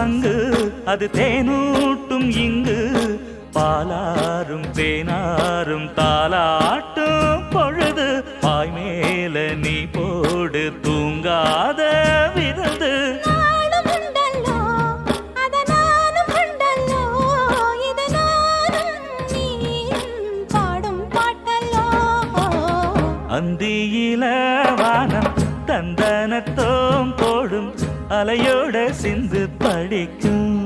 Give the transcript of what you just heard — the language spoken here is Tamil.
சங்கு அது தேனூட்டும் இங்கு பாலாரும் தேனாரும் தாலாட்டும் பொழுது பாய் மேல நீ போடு தூங்காத விருந்து அந்தியில வானம் தந்தனத்தோம் போடும் அலையோட சிந்து படிக்கும்